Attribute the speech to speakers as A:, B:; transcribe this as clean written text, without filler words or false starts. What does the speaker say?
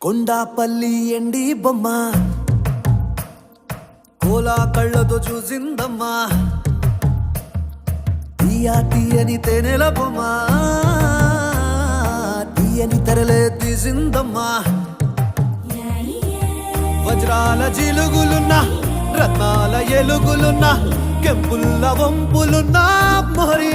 A: కొండాపల్లి ఎండి బొమ్మ కోలా కళ్ళతో చూసిందమ్మా తీయని తేనెల బొమ్మ తీయని తెరలే తీసిందమ్మా వజ్రాల జిలుగులున్నా రత్నాల ఎలుగులున్నా కెంపుల్ల వంపులున్నా మొహరి